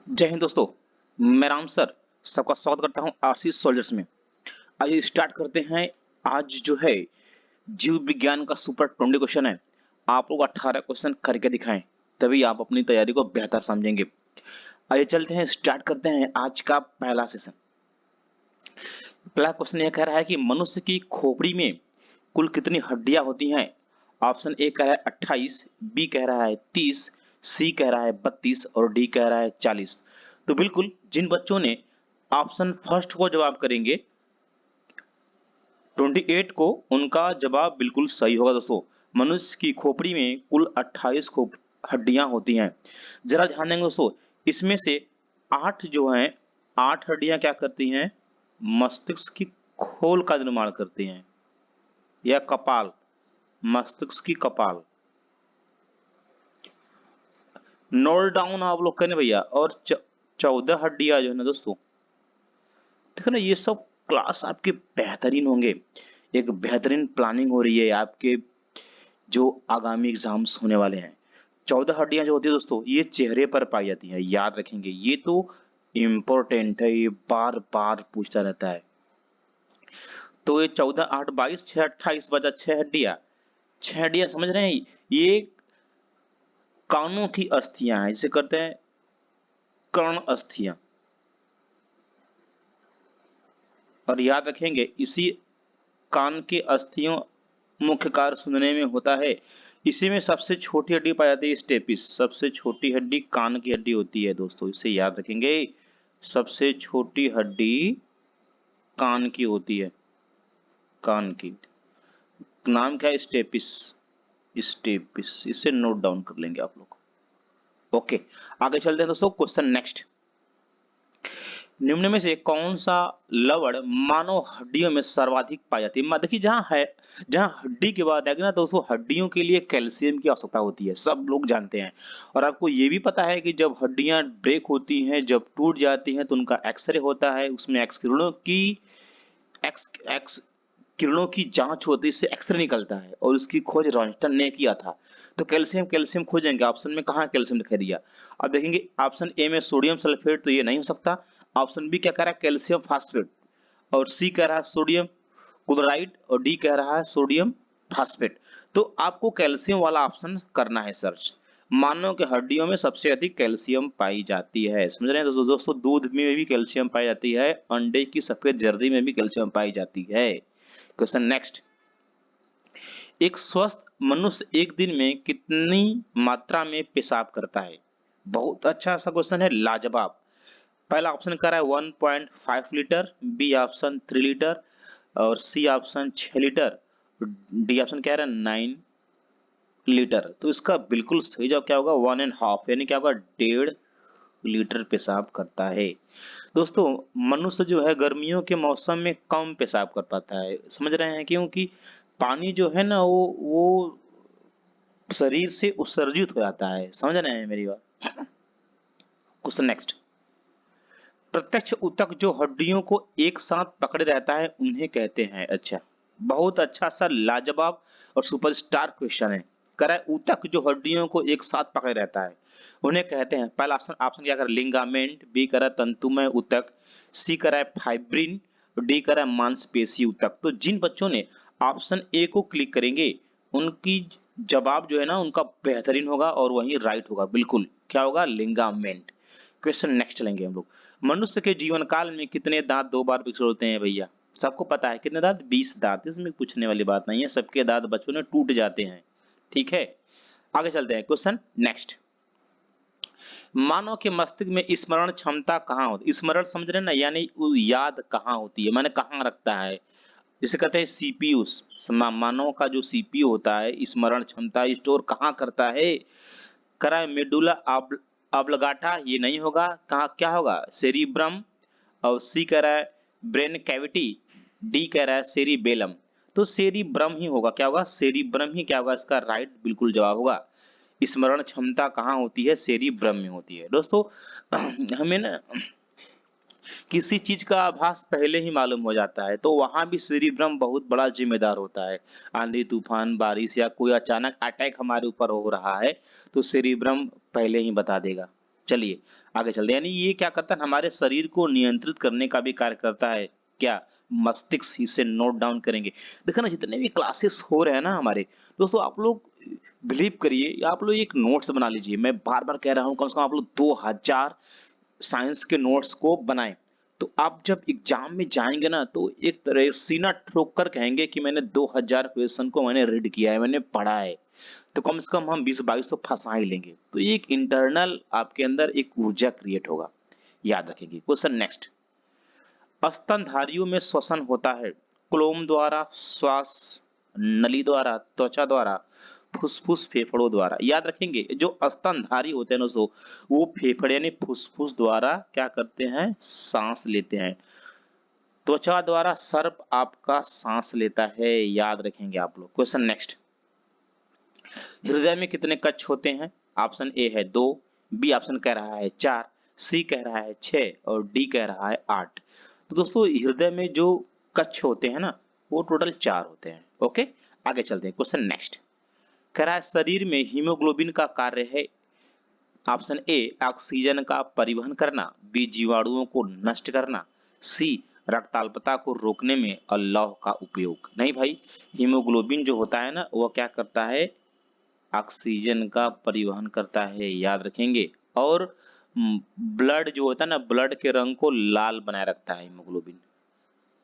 जय हिंद दोस्तों। मैं राम सर सबका स्वागत करता हूं आरसी सोल्जर्स में। आइए स्टार्ट करते हैं। आज जो है जीव विज्ञान का सुपर 20 क्वेश्चन है। आप लोग 18 क्वेश्चन करके दिखाएं, तभी आप अपनी तैयारी को बेहतर समझेंगे। आइए चलते हैं, स्टार्ट करते हैं आज का पहला सेशन। पहला क्वेश्चन यह कह रहा है कि मनुष्य की खोपड़ी में कुल कितनी हड्डियां होती हैं। ऑप्शन ए कह रहा है 28, बी कह रहा है 30, सी कह रहा है 32 और डी कह रहा है 40। तो बिल्कुल जिन बच्चों ने ऑप्शन फर्स्ट को जवाब करेंगे 28 को, उनका जवाब बिल्कुल सही होगा दोस्तों। मनुष्य की खोपड़ी में कुल 28 खोप हड्डियां होती हैं। जरा ध्यान देंगे दोस्तों, इसमें से 8 जो हैं, 8 हड्डियां क्या करती हैं, मस्तिष्क की खोल का निर्माण करती हैं या कपाल, मस्तिष्क की कपाल। नोट डाउन आप लोग करें भैया। और 14 हड्डियां जो है ना दोस्तों, देखो ना, ये सब क्लास आपके बेहतरीन होंगे। एक बेहतरीन प्लानिंग हो रही है आपके जो आगामी एग्जाम्स होने वाले हैं। 14 हड्डियां जो होती है दोस्तों, ये चेहरे पर पाई जाती हैं, याद रखेंगे। ये तो इम्पोर्टेंट है, ये बार बार पूछता रहता है। तो ये 14 8 22 6 28 बचा 6 हड्डियां। 6 हड्डियां समझ रहे हैं, ये कानों की अस्थियां हैं, जिसे कहते हैं कर्ण अस्थियां। और याद रखेंगे, इसी कान के अस्थियों मुख्य कार्य सुनने में होता है। इसी में सबसे छोटी हड्डी पाई जाती है स्टेपिस। सबसे छोटी हड्डी कान की हड्डी होती है दोस्तों, इसे याद रखेंगे। सबसे छोटी हड्डी कान की होती है, कान की। नाम क्या है, स्टेपिस। स्टेपिस, इसे नोट डाउन कर लेंगे आप लोग। ओके, आगे चलते हैं दोस्तों। Question next. निम्न में से कौन सा लवण मानव हड्डियों में सर्वाधिक पाई जाती है। देखिए, जहां है, जहां हड्डी की बात आएगी ना दोस्तों, हड्डियों के लिए कैल्शियम की आवश्यकता होती है, सब लोग जानते हैं। और आपको ये भी पता है कि जब हड्डियां ब्रेक होती हैं, जब टूट जाती हैं, तो उनका एक्सरे होता है, उसमें एक्स किरणों की एक्स एक्स किरणों की जांच होती है, इससे एक्सरे निकलता है। और उसकी खोज रॉन्स्टन ने किया था। तो कैल्शियम कैल्शियम खोजेंगे, ऑप्शन में कहाँ कैल्शियम दिखाई दिया। अब देखेंगे ऑप्शन ए में सोडियम सल्फेट, तो ये नहीं हो सकता। ऑप्शन बी क्या कह रहा है, कैल्शियम फास्फेट। और सी कह रहा है सोडियम क्लोराइड और डी कह रहा है सोडियम फास्फेट। तो आपको कैल्शियम वाला ऑप्शन करना है सर्च। मानव के हड्डियों में सबसे अधिक कैल्शियम पाई जाती है, समझ रहे हैं दोस्तों। दोस्तों, दूध में भी कैल्शियम पाई जाती है, अंडे की सफेद जर्दी में भी कैल्शियम पाई जाती है। Question next. एक स्वस्थ मनुष्य एक दिन में कितनी मात्रा में पेशाब करता है। बहुत अच्छा सा क्वेश्चन है, लाजवाब। पहला ऑप्शन कह रहा है 1.5 लीटर, बी ऑप्शन 3 लीटर और C option 6 litre, D option कह रहा है 9 लीटर। तो इसका बिल्कुल सही जवाब क्या होगा, 1.5, यानी क्या होगा, 1.5 लीटर पेशाब करता है। दोस्तों, मनुष्य जो है गर्मियों के मौसम में कम पेशाब कर पाता है, समझ रहे हैं, क्योंकि पानी जो है ना, वो शरीर से उत्सर्जित हो जाता है, समझ रहे हैं मेरी बात। Question next. प्रत्यक्ष ऊतक जो हड्डियों को एक साथ पकड़े रहता है, उन्हें कहते हैं। अच्छा, बहुत अच्छा सा लाजवाब और सुपरस्टार क्वेश्चन है। कह रहा है ऊतक जो हड्डियों को एक साथ पकड़े रहता है, उन्हें कहते हैं। पहला ऑप्शन ऑप्शन क्या कर, लिंगामेंट, बी कर रहा है तंतुमय ऊतक, सी कर रहा है फाइब्रिन, डी कर रहा है मांसपेशी ऊतक। तो जिन बच्चों ने ऑप्शन ए को क्लिक करेंगे, उनकी जवाब जो है ना, उनका बेहतरीन होगा और वही राइट होगा। बिल्कुल क्या होगा, लिंगामेंट। क्वेश्चन नेक्स्ट चलेंगे हम लोग। मनुष्य के जीवन काल में कितने दांत दो बार विकसित होते हैं भैया। सबको पता है कितने दांत, 20 दांत। इसमें पूछने वाली बात नहीं है, सबके दांत बचपन में टूट जाते हैं। ठीक है, आगे चलते हैं। Question next. मानव के मस्तिष्क में स्मरण क्षमता कहाँ होती, स्मरण समझ रहे हैं ना, यानी वो याद कहाँ होती है, माने कहाँ रखता है। इसे कहते हैं सीपीयू। मानव का जो सीपीयू होता है, स्मरण क्षमता स्टोर कहाँ करता है। करा है मेडुला ऑब्लिगाटा, ये नहीं होगा। कहाँ क्या होगा, सेरिब्रम। और सी कह रहा है ब्रेन कैविटी, डी कह रहा है सेरिबेलम। तो सेरिब्रम ही होगा, क्या होगा, सेरिब्रम ही क्या होगा, इसका राइट बिल्कुल जवाब होगा। स्मरण क्षमता कहाँ होती है, सेरिब्रम में होती है। दोस्तों, हमें ना किसी चीज का आभास पहले ही मालूम हो जाता है, तो वहां भी सेरिब्रम बहुत बड़ा जिम्मेदार होता है। आंधी तूफान बारिश या कोई अचानक अटैक हमारे ऊपर हो रहा है, तो सेरिब्रम पहले ही बता देगा। चलिए आगे चलते हैं। यानी ये क्या करता है, हमारे शरीर को नियंत्रित करने का भी कार्य करता है। क्या? मस्तिष्क इसे नोट डाउन करेंगे। देखो ना, जितने भी क्लासेस हो रहे हैं ना हमारे दोस्तों, आप लोग बिलीव करिए, आप लोग एक नोट्स बना लीजिए। मैं बार बार कह रहा हूँ, कम से कम आप लोग 2000 साइंस के नोट्स को बनाएं। तो आप जब एग्जाम में जाएंगे ना, तो एक तरह सीना ठोक कर कहेंगे कि मैंने 2000 क्वेश्चन को मैंने रीड किया है, मैंने पढ़ा है। तो कम से कम हम 20-22 तो फंसा ही लेंगे। तो ये एक इंटरनल आपके अंदर एक ऊर्जा क्रिएट होगा, याद रखेंगे। Question next. स्तनधारियों में श्वसन होता है क्लोम द्वारा, श्वास नली द्वारा, त्वचा द्वारा, फुसफुस फेफड़ों द्वारा। याद रखेंगे, जो स्तनधारी होते हैं ना दोस्तों, वो फेफड़े यानी फुसफुस द्वारा क्या करते हैं, सांस लेते हैं। त्वचा द्वारा सर्प आपका सांस लेता है, याद रखेंगे आप लोग। Question next. हृदय में कितने कक्ष होते हैं? ऑप्शन ए है 2, बी ऑप्शन कह रहा है 4, सी कह रहा है 6 और डी कह रहा है 8। तो दोस्तों हृदय में जो कक्ष होते हैं ना, वो टोटल 4 होते हैं। ओके, आगे चलते हैं। क्वेश्चन नेक्स्ट कह रहा है, शरीर में हीमोग्लोबिन का कार्य है। ऑप्शन ए ऑक्सीजन का परिवहन करना, बी जीवाणुओं को नष्ट करना, सी रक्ताल्पता को रोकने में और लौह का उपयोग। नहीं भाई, हीमोग्लोबिन जो होता है ना, वो क्या करता है, ऑक्सीजन का परिवहन करता है, याद रखेंगे। और ब्लड जो होता है ना, ब्लड के रंग को लाल बनाए रखता है हीमोग्लोबिन,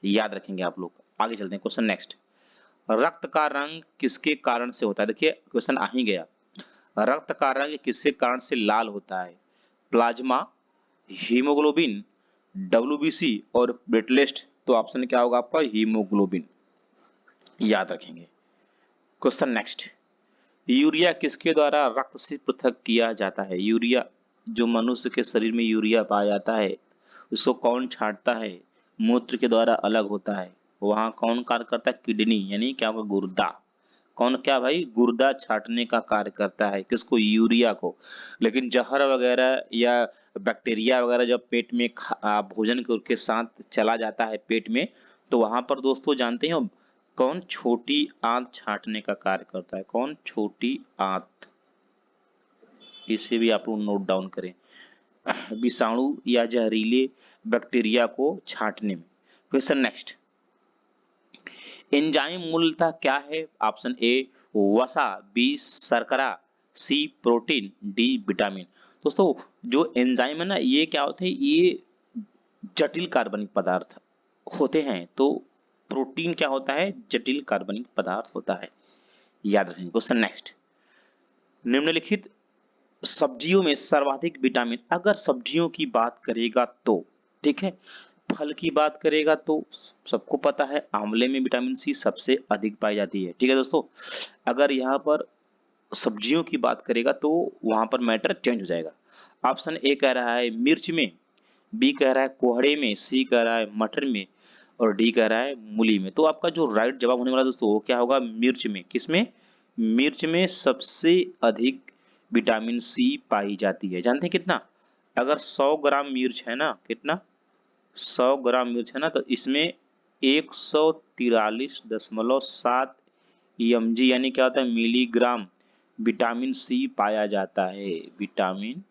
याद रखेंगे आप लोग। आगे चलते हैं। Question next. रक्त का रंग किसके कारण से होता है? देखिए क्वेश्चन आ ही गया। रक्त का रंग किसके कारण से लाल होता है? प्लाज्मा, हीमोग्लोबिन, डब्ल्यूबीसी और प्लेटलेट। तो ऑप्शन क्या होगा आपका? हीमोग्लोबिन, याद रखेंगे। Question next. यूरिया किसके द्वारा रक्त से पृथक किया जाता है? यूरिया, जो मनुष्य के शरीर में यूरिया पाया जाता है, उसको कौन छांटता है? मूत्र के द्वारा अलग होता है। वहां कौन कार्य करता है? किडनी, यानी क्या होगा, गुर्दा। कौन, क्या भाई? गुर्दा छांटने का कार्य करता है। किसको? यूरिया को। लेकिन जहर वगैरह या बैक्टीरिया वगैरह जब पेट में भोजन के साथ चला जाता है पेट में, तो वहां पर दोस्तों जानते हैं कौन? छोटी आंत छांटने का कार्य करता है। कौन? छोटी आंत। इसे भी आप लोग नोट डाउन करें। विषाणु या जहरीले बैक्टीरिया को छांटने में। Question next. एंजाइम मूलतः क्या है? ऑप्शन ए वसा, बी शर्करा, सी प्रोटीन, डी विटामिन। दोस्तों जो एंजाइम है ना, ये क्या होते हैं? ये जटिल कार्बनिक पदार्थ होते हैं। तो प्रोटीन क्या होता है? जटिल कार्बनिक पदार्थ होता है, याद रखेंगे। Question next. निम्नलिखित सब्जियों में सर्वाधिक विटामिन, अगर सब्जियों की बात करेगा तो, ठीक है, फल की बात करेगा तो सबको पता है आंवले में विटामिन सी सबसे अधिक पाई जाती है। ठीक है दोस्तों, अगर यहाँ पर सब्जियों की बात करेगा तो वहां पर मैटर चेंज हो जाएगा। ऑप्शन ए कह रहा है मिर्च में, बी कह रहा है कोहड़े में, सी कह रहा है मटर में और डी कह रहा है मूली में। तो आपका जो राइट जवाब होने वाला दोस्तों, वो क्या होगा? मिर्च में। किसमें? मिर्च में सबसे अधिक विटामिन सी पाई जाती है। जानते हैं कितना? अगर 100 ग्राम मिर्च है ना, कितना? 100 ग्राम मिर्च है ना, तो इसमें 143.7 mg यानी क्या होता है? मिलीग्राम विटामिन सी पाया जाता है। विटामिन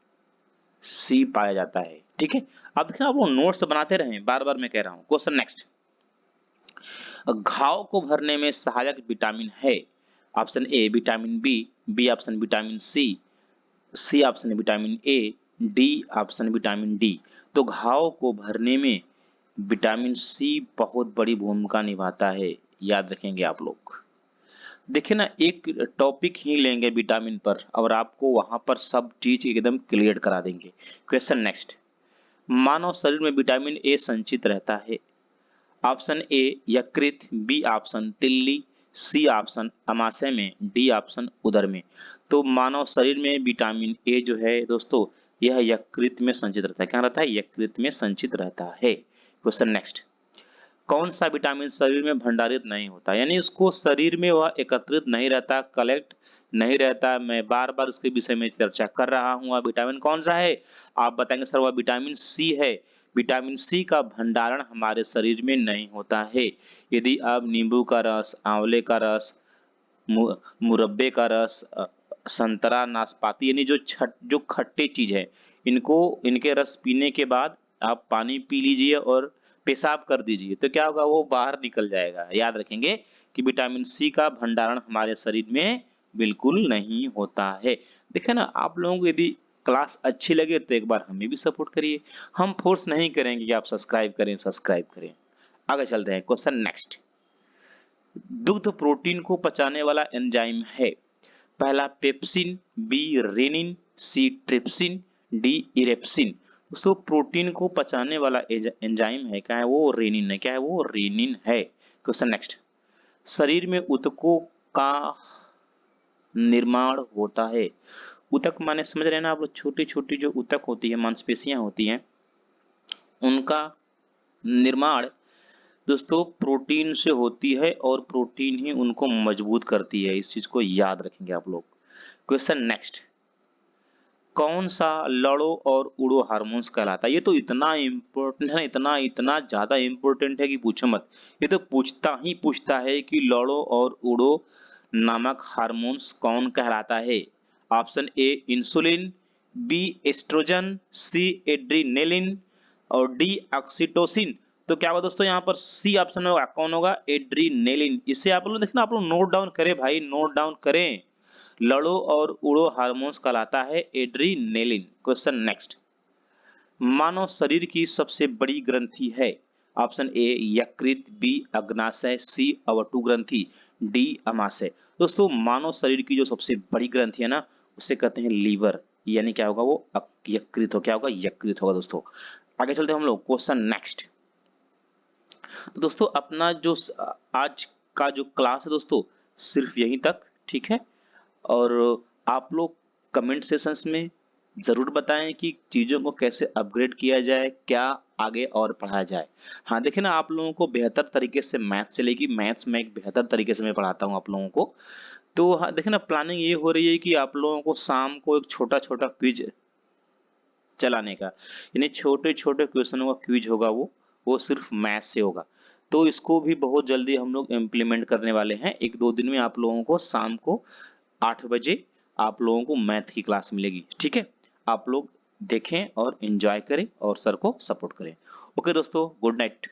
सी पाया जाता है। ठीक है, अब देखिए आप वो नोट्स बनाते रहें, बार बार मैं कह रहा हूं। Question next. घाव को भरने में सहायक विटामिन है। Option A vitamin B, B option vitamin C, C option vitamin A, D option vitamin D. तो घाव को भरने में विटामिन सी बहुत बड़ी भूमिका निभाता है, याद रखेंगे आप लोग। देखिए ना, एक टॉपिक ही लेंगे विटामिन पर और आपको वहां पर सब चीज एकदम क्लियर करा देंगे। Question next. मानव शरीर में विटामिन ए संचित रहता है। ऑप्शन ए यकृत, बी ऑप्शन तिल्ली, सी ऑप्शन अमाशय में, डी ऑप्शन उदर में। तो मानव शरीर में विटामिन ए जो है दोस्तों, यह यकृत में संचित रहता है। क्या रहता है? यकृत में संचित रहता है। Question next. कौन सा विटामिन शरीर में भंडारित नहीं होता, यानी उसको शरीर में वह एकत्रित नहीं रहता, कलेक्ट नहीं रहता? मैं बार बार उसके विषय में चर्चा कर रहा हूं। वह विटामिन कौन सा है? आप बताएंगे सर वह विटामिन सी है। विटामिन सी का भंडारण हमारे शरीर में नहीं होता है। यदि आप नींबू का रस, आंवले का रस, मुरब्बे का रस, संतरा, नाशपाती, यानी जो खट्टे चीज है, इनके रस पीने के बाद आप पानी पी लीजिए और पेशाब कर दीजिए, तो क्या होगा, वो बाहर निकल जाएगा। याद रखेंगे कि विटामिन सी का भंडारण हमारे शरीर में बिल्कुल नहीं होता है। देखिए ना, आप लोगों को यदि क्लास अच्छी लगे तो एक बार हमें भी सपोर्ट करिए। हम फोर्स नहीं करेंगे कि आप सब्सक्राइब करें। आगे चलते हैं, क्वेश्चन नेक्स्ट। दुग्ध प्रोटीन को पचाने वाला एंजाइम है। पहला पेप्सिन, बी रेनिन, सी ट्रिप्सिन, डी इरेप्सिन। दोस्तों प्रोटीन को पचाने वाला एंजाइम है, क्या है वो, रेनिन है। क्या है वो, रेनिन है। Question next. शरीर में ऊतकों का निर्माण होता है। ऊतक माने समझ रहे हैं ना आप लोग, छोटी छोटी जो ऊतक होती है, मांसपेशियां होती हैं, उनका निर्माण दोस्तों प्रोटीन से होती है और प्रोटीन ही उनको मजबूत करती है। इस चीज को याद रखेंगे आप लोग। Question next. कौन सा लड़ो और उड़ो हार्मोन्स कहलाता है। ये तो इतना इम्पोर्टेंट है, इतना इतना ज्यादा इम्पोर्टेंट है कि पूछो मत। ये तो पूछता है कि लड़ो और उड़ो नामक हार्मोन्स कौन कहलाता है। Option A insulin, B oestrogen, C adrenaline और डी ऑक्सीटोसिन। तो क्या होगा दोस्तों, यहाँ पर सी ऑप्शन होगा। कौन होगा, एड्रीनेलिन। इसे आप लोग देखना, आप लोग नोट डाउन करें भाई, नोट डाउन करें। लड़ो और उड़ो हार्मोन्स कहलाता है एड्रीनेलिन। Question next. मानव शरीर की सबसे बड़ी ग्रंथि है। ऑप्शन ए यकृत, बी अग्नाशय, सी अवटु ग्रंथि, डी अमाशय। दोस्तों मानव शरीर की जो सबसे बड़ी ग्रंथि है ना, उसे कहते हैं लीवर, यानी क्या होगा वो, यकृत हो। क्या होगा, यकृत होगा दोस्तों। आगे चलते हैं हम लोग, क्वेश्चन नेक्स्ट। तो दोस्तों अपना जो आज का जो क्लास है दोस्तों, सिर्फ यहीं तक, ठीक है। और आप लोग कमेंट सेशंस में जरूर बताएं कि चीजों को कैसे अपग्रेड किया जाए, क्या आगे और पढ़ाया जाए। हाँ देखिए ना, आप लोगों को बेहतर तरीके से मैथ्स चलेगी। मैथ्स में एक बेहतर तरीके से मैं पढ़ाता हूँ आप लोगों को। तो हाँ देखिए ना, प्लानिंग ये हो रही है कि आप लोगों को शाम को एक छोटा छोटा क्विज चलाने का, यानी छोटे छोटे क्वेश्चनों का क्विज होगा। वो सिर्फ मैथ से होगा। तो इसको भी बहुत जल्दी हम लोग इम्प्लीमेंट करने वाले हैं। एक दो दिन में आप लोगों को शाम को 8 बजे आप लोगों को मैथ की क्लास मिलेगी, ठीक है। आप लोग देखें और एंजॉय करें और सर को सपोर्ट करें। ओके दोस्तों, गुड नाइट।